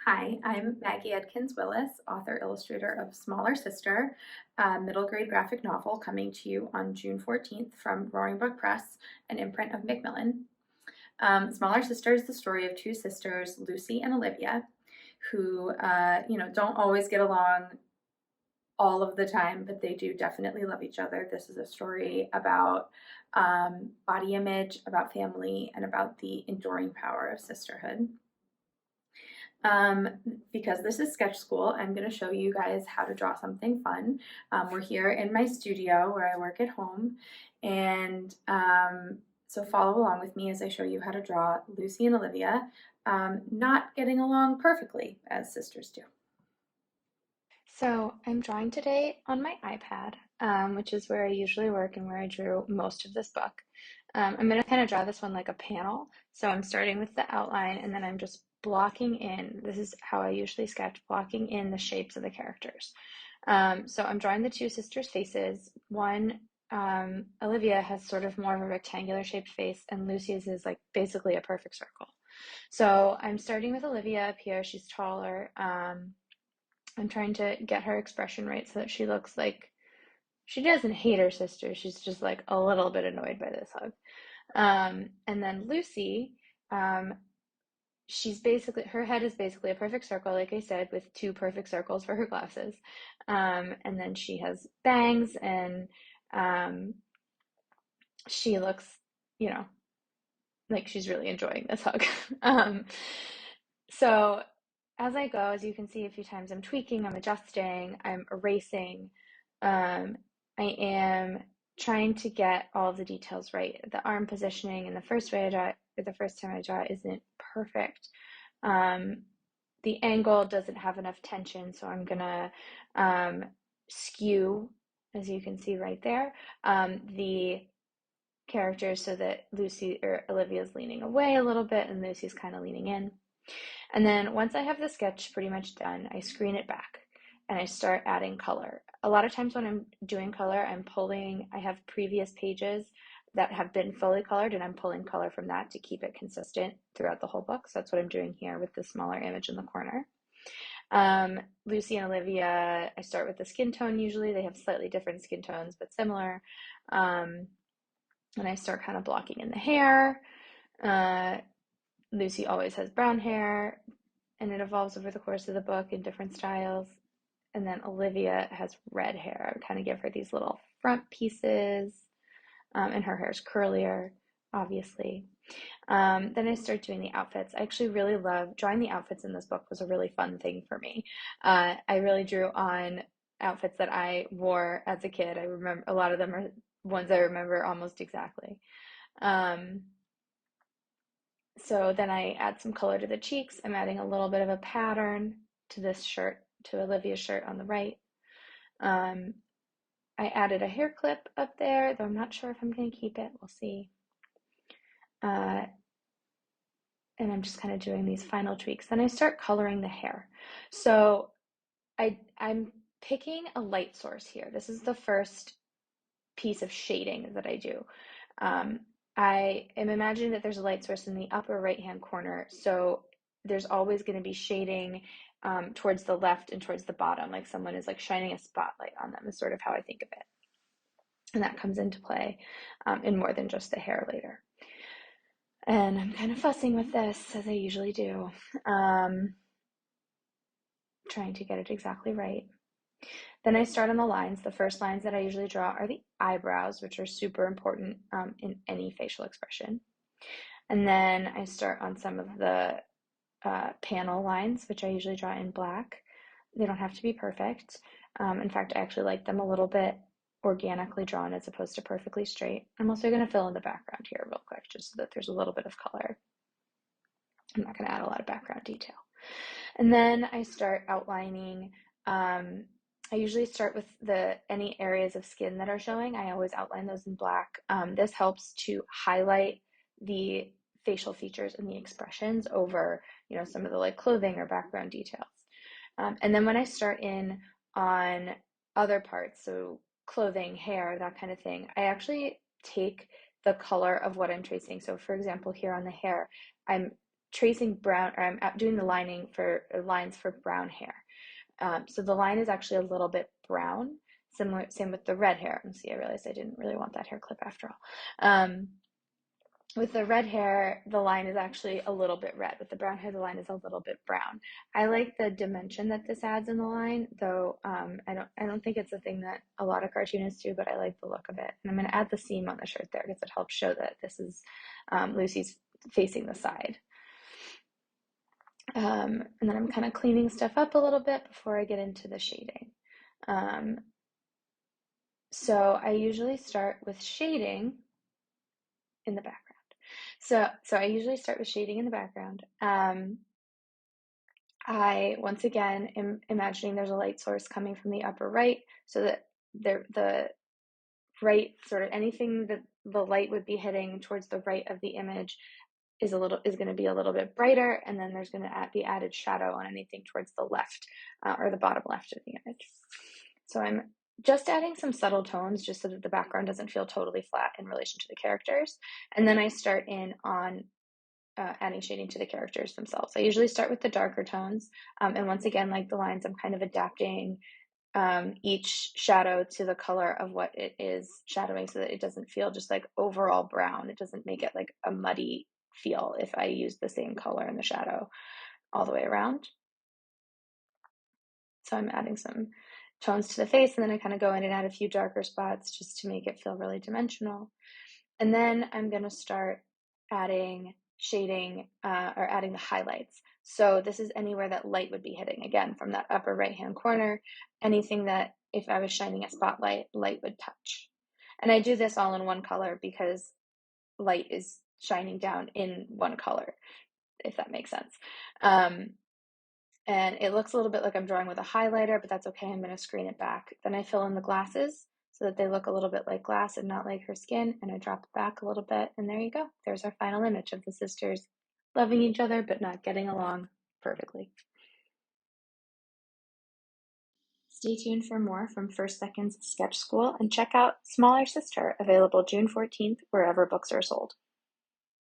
Hi, I'm Maggie Edkins Willis, author illustrator of Smaller Sister, a middle grade graphic novel coming to you on June 14th from Roaring Brook Press, an imprint of Macmillan. Smaller Sister is the story of two sisters, Lucy and Olivia, who don't always get along all of the time, but they do definitely love each other. This is a story about body image, about family, and about the enduring power of sisterhood. Um, because this is sketch school, I'm going to show you guys how to draw something fun. We're here in my studio where I work at home, and so follow along with me as I show you how to draw Lucy and Olivia, not getting along perfectly as sisters do. So I'm drawing today on my iPad, which is where I usually work and where I drew most of this book. I'm going to kind of draw this one like a panel. So I'm starting with the outline and then I'm just blocking in. This is how I usually sketch, blocking in the shapes of the characters. So I'm drawing the two sisters' faces. One, Olivia has sort of more of a rectangular shaped face, and Lucy's is like basically a perfect circle. So I'm starting with Olivia up here. She's taller. I'm trying to get her expression right so that she looks like she doesn't hate her sister. She's just like a little bit annoyed by this hug. And then Lucy, um, she's basically, her head is basically a perfect circle, like I said, with two perfect circles for her glasses. And then she has bangs and she looks, you know, like she's really enjoying this hug. um, so as I go, as you can see a few times, I'm tweaking, I'm adjusting, I'm erasing. I am trying to get all of the details right. The arm positioning and the first way I draw it, or the first time I draw it, isn't perfect. Um, the angle doesn't have enough tension, so I'm gonna skew, as you can see right there, the characters so that Lucy or Olivia's leaning away a little bit and Lucy's kind of leaning in. And then once I have the sketch pretty much done, I screen it back and I start adding color. A lot of times when I'm doing color, I have previous pages that have been fully colored and I'm pulling color from that to keep it consistent throughout the whole book. So that's what I'm doing here with the smaller image in the corner. Lucy and Olivia, I start with the skin tone usually. They have slightly different skin tones, but similar. And I start kind of blocking in the hair. Lucy always has brown hair, and it evolves over the course of the book in different styles. And then Olivia has red hair. I would kind of give her these little front pieces, and her hair is curlier, obviously. Then I start doing the outfits. I actually really love drawing the outfits in this book was a really fun thing for me. I really drew on outfits that I wore as a kid. I remember a lot of them are ones I remember almost exactly. Um, so then I add some color to the cheeks. I'm adding a little bit of a pattern to this shirt, to Olivia's shirt on the right. Um, I added a hair clip up there, though I'm not sure if I'm going to keep it. We'll see. And I'm just kind of doing these final tweaks. Then I start coloring the hair. So I'm picking a light source here. This is the first piece of shading that I do. I am imagining that there's a light source in the upper right-hand corner, so there's always going to be shading towards the left and towards the bottom, like someone is like shining a spotlight on them is sort of how I think of it. And that comes into play in more than just the hair later. And I'm kind of fussing with this, as I usually do, trying to get it exactly right. Then I start on the lines. The first lines that I usually draw are the eyebrows, which are super important in any facial expression. And then I start on some of the panel lines, which I usually draw in black. They don't have to be perfect. In fact, I actually like them a little bit organically drawn as opposed to perfectly straight. I'm also going to fill in the background here real quick, just so that there's a little bit of color. I'm not going to add a lot of background detail. And then I start outlining. I usually start with any areas of skin that are showing. I always outline those in black. This helps to highlight the facial features and the expressions over, some of the like clothing or background details. And then when I start in on other parts, so clothing, hair, that kind of thing, I actually take the color of what I'm tracing. So for example, here on the hair, I'm tracing brown, or I'm doing the lining for lines for brown hair. So the line is actually a little bit brown. Same with the red hair. And see, I realized I didn't really want that hair clip after all. With the red hair, the line is actually a little bit red. With the brown hair, the line is a little bit brown. I like the dimension that this adds in the line, though I don't think it's a thing that a lot of cartoonists do, but I like the look of it. And I'm going to add the seam on the shirt there because it helps show that this is Lucy's facing the side. And then I'm kind of cleaning stuff up a little bit before I get into the shading. So I usually start with shading in the background. So I usually start with shading in the background. I, once again, am imagining there's a light source coming from the upper right, so that the right, sort of anything that the light would be hitting towards the right of the image is going to be a little bit brighter, and then there's going to be added shadow on anything towards the left or the bottom left of the image. So I'm just adding some subtle tones just so that the background doesn't feel totally flat in relation to the characters. And then I start in on adding shading to the characters themselves. I usually start with the darker tones. And once again, like the lines, I'm kind of adapting each shadow to the color of what it is shadowing so that it doesn't feel just like overall brown. It doesn't make it like a muddy feel if I use the same color in the shadow all the way around. So I'm adding some tones to the face, and then I kind of go in and add a few darker spots just to make it feel really dimensional. And then I'm going to start adding shading or adding the highlights. So this is anywhere that light would be hitting, again, from that upper right-hand corner, anything that if I was shining a spotlight, light would touch. And I do this all in one color because light is shining down in one color, if that makes sense. And it looks a little bit like I'm drawing with a highlighter, but that's okay. I'm going to screen it back. Then I fill in the glasses so that they look a little bit like glass and not like her skin. And I drop it back a little bit. And there you go. There's our final image of the sisters loving each other, but not getting along perfectly. Stay tuned for more from First Second's Sketch School and check out Smaller Sister, available June 14th, wherever books are sold.